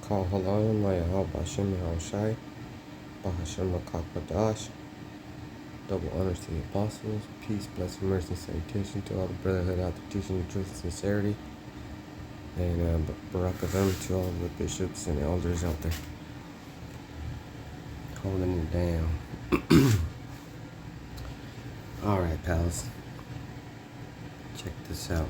Call Halayim Layahal Bashem Shai Bahashem Kakadash. Double honors to the apostles. Peace, blessing, mercy, and salutation to all the brotherhood out there teaching the truth and sincerity. And barakadam to all the bishops and elders out there holding it down. Alright, pals. Check this out.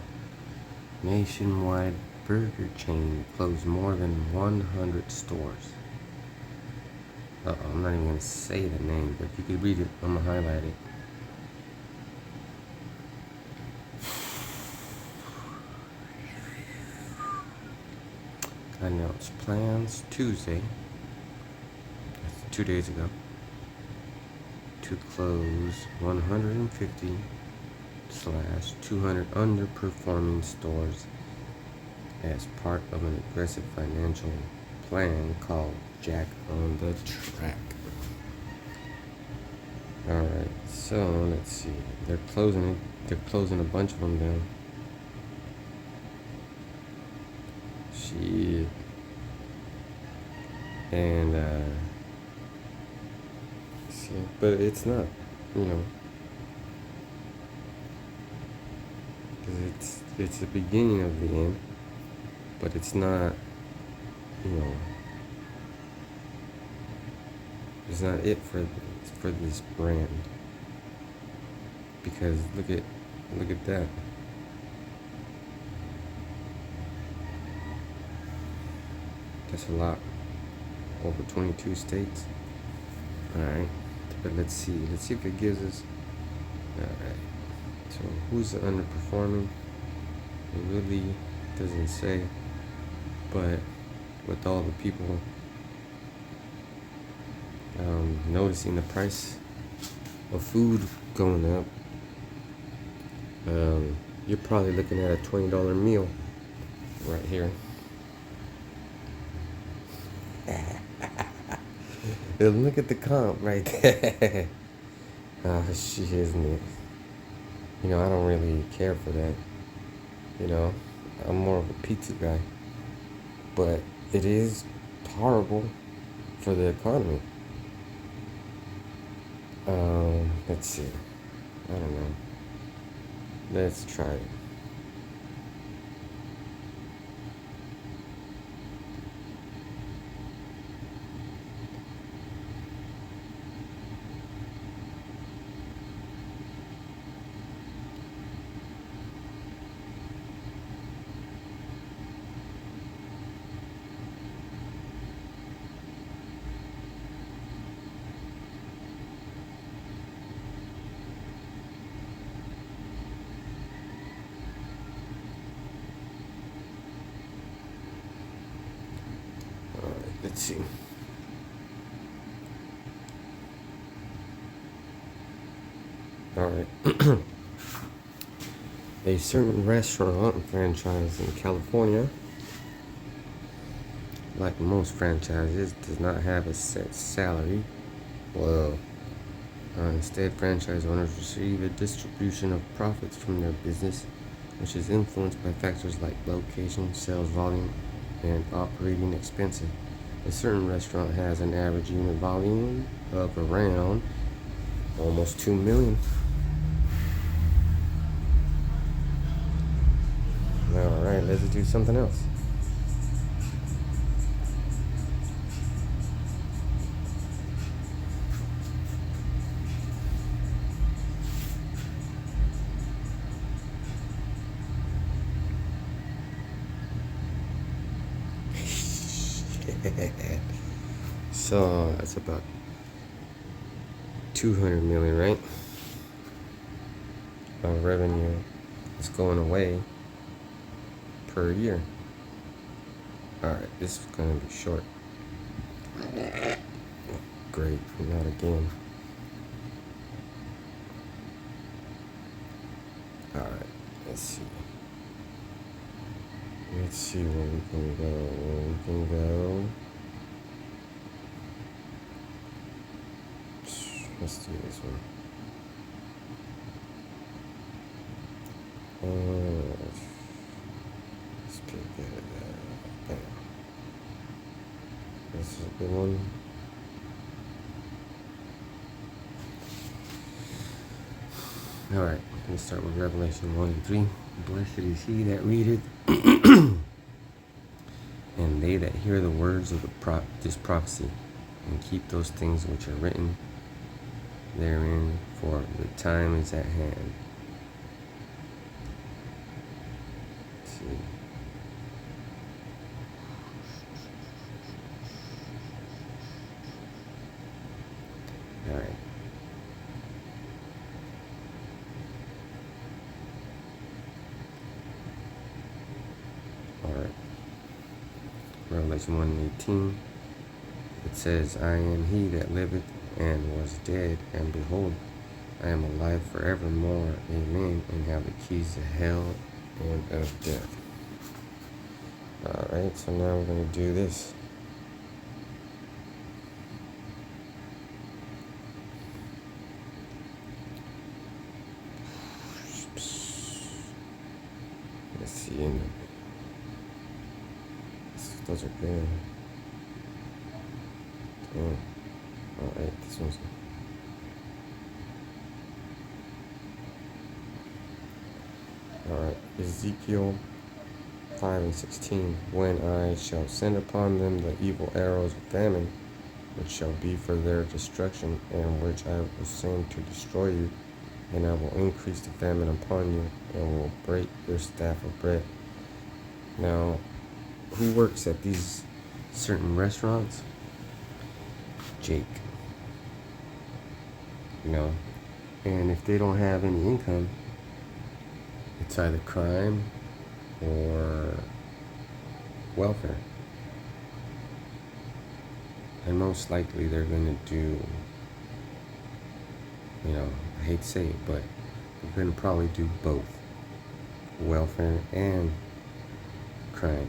Nationwide burger chain closed more than 100 stores. I'm not even going to say the name, but you could read it. I'm going to highlight it. Announced plans Tuesday, that's 2 days ago, to close 150/200 underperforming stores as part of an aggressive financial plan called Jack on the Track. Alright, so let's see. They're closing a bunch of them down. Shit. And see, but it's not, because it's the beginning of the end, but it's not, it's not it for this brand. Because look at that. That's a lot. Over 22 states. Alright. But let's see if it gives us. Alright. So who's underperforming? It really doesn't say. But with all the people noticing the price of food going up, you're probably looking at a $20 meal right here. Look at the comp right there. Oh, shit, isn't it? I don't really care for that. I'm more of a pizza guy. But it is horrible for the economy. Let's see. I don't know. Let's try it. Let's see. Alright. A certain restaurant franchise in California, like most franchises, does not have a set salary. Well, instead, franchise owners receive a distribution of profits from their business, which is influenced by factors like location, sales volume, and operating expenses. A certain restaurant has an average unit volume of around almost 2 million. Alright, let's do something else. So that's about 200 million, right? Revenue is going away per year. Alright, this is gonna be short. Great, not again. Alright, let's see. Let's see where we can go. Let's do this one. Let's pick that up. good one. All right, let's start with Revelation 1 and 3. Blessed is he that readeth, and they that hear the words of this prophecy, and keep those things which are written therein, for the time is at hand. Let's see. All right. All right. Revelation 1 and 18. It says, I am he that liveth and was dead, and behold, I am alive forevermore. Amen. And have the keys to hell and of death. Alright, so now we're going to do this. Let's see. Those are good. Oh, alright, this one's. Alright, Ezekiel 5 and 16. When I shall send upon them the evil arrows of famine, which shall be for their destruction, and which I will send to destroy you, and I will increase the famine upon you, and will break your staff of bread. Now, who works at these certain restaurants? Jake. You know, and if they don't have any income, it's either crime or welfare. And most likely they're going to do, you know, I hate to say it, but they're going to probably do both welfare and crime,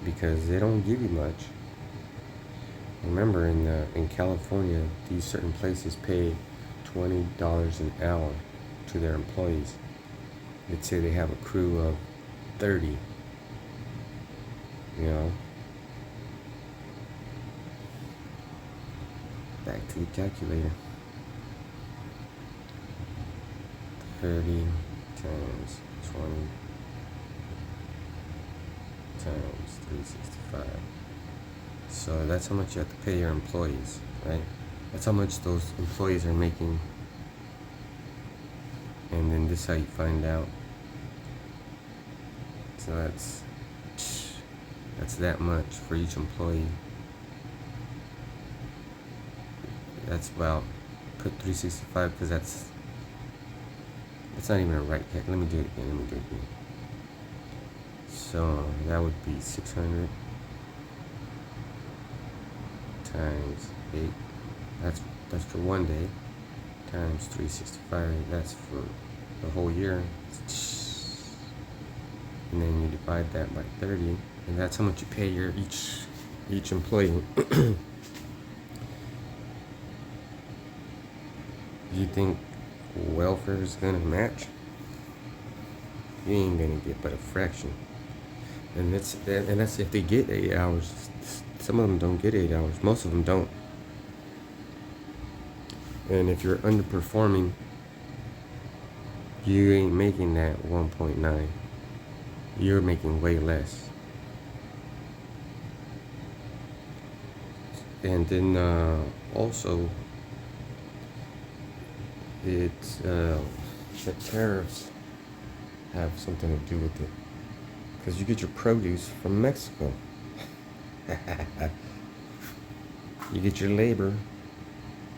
because they don't give you much. Remember, in California, these certain places pay $20 an hour to their employees. Let's say they have a crew of 30, you know. Back to the calculator. 30 times 20 times 365. So that's how much you have to pay your employees, right? That's how much those employees are making. And then this is how you find out. So that's that much for each employee. That's about, put 365, because that's not even a right cat. Let me do it again. So that would be 600 times 8. That's for one day, times 365. That's for the whole year. And then you divide that by 30, and that's how much you pay your each employee. You think welfare is gonna match? You ain't gonna get but a fraction. And that's if they get 8 hours. Some of them don't get 8 hours. Most of them don't. And if you're underperforming, you ain't making that 1.9. You're making way less. And then also, it's the tariffs have something to do with it, because you get your produce from Mexico. You get your labor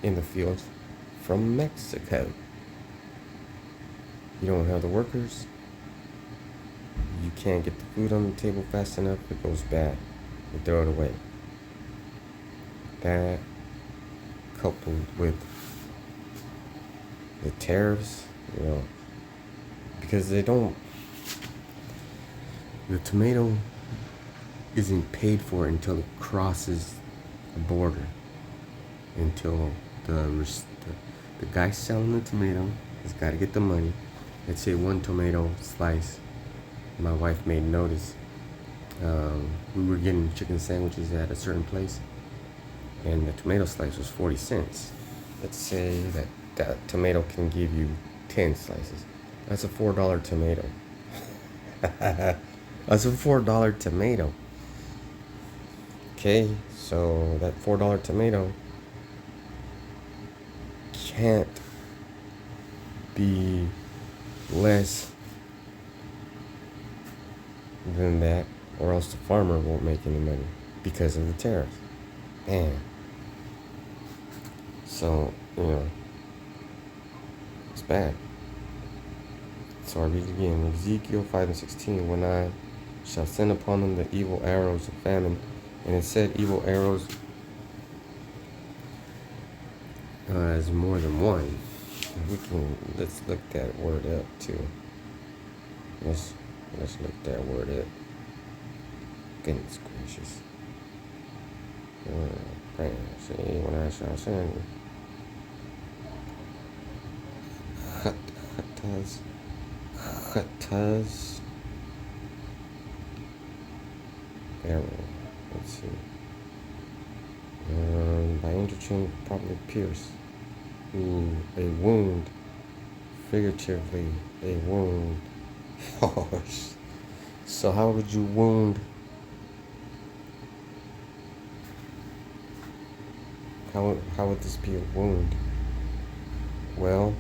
in the fields from Mexico. You don't have the workers. You can't get the food on the table fast enough. It goes bad. You throw it away. That, coupled with the tariffs, you know, because the tomato isn't paid for until it crosses the border, until the guy selling the tomato has got to get the money. Let's say one tomato slice, my wife made notice, we were getting chicken sandwiches at a certain place, and the tomato slice was 40 cents. Let's say that that tomato can give you 10 slices. That's a $4 tomato. That's a $4 tomato. Okay, so that $4 tomato can't be less than that, or else the farmer won't make any money because of the tariffs. Man. So, it's bad. So I read it again. Ezekiel 5 and 16. When I shall send upon them the evil arrows of famine. And it said evil arrows as more than one. Let's look that word up too. Let's look that word up. Goodness gracious. See, when I shall send Chataz arrow. Let's see. By interchange, properly pierce. Ooh, a wound. Figuratively, a wound. So how would you wound? How would this be a wound? Well,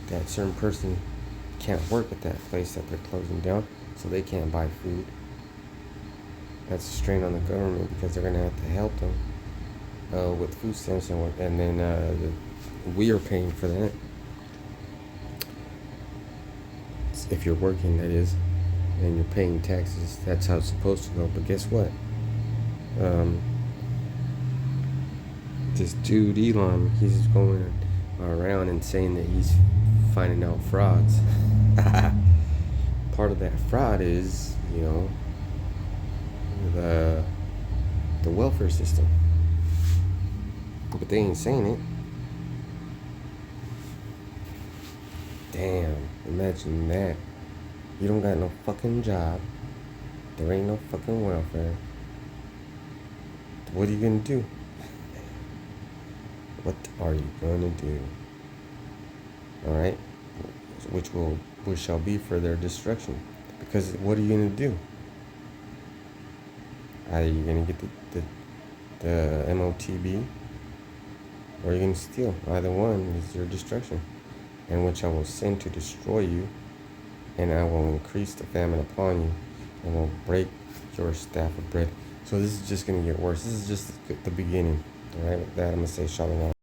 that certain person can't work at that place that they're closing down, so they can't buy food. That's a strain on the government because they're gonna have to help them with food stamps and then we are paying for that. If you're working, that is, and you're paying taxes. That's how it's supposed to go. But guess what? This dude Elon, he's going around and saying that he's finding out frauds. Part of that fraud is, the welfare system. But they ain't saying it. Damn, imagine that. You don't got no fucking job. There ain't no fucking welfare. What are you gonna do? What are you gonna do? Alright? Which shall be for their destruction. Because what are you gonna do? Either you're gonna get the MOTB, or you're gonna steal. Either one is your destruction. And which I will send to destroy you, and I will increase the famine upon you, and will break your staff of bread. So this is just gonna get worse. This is just the beginning. Alright, with that I'm gonna say shalom.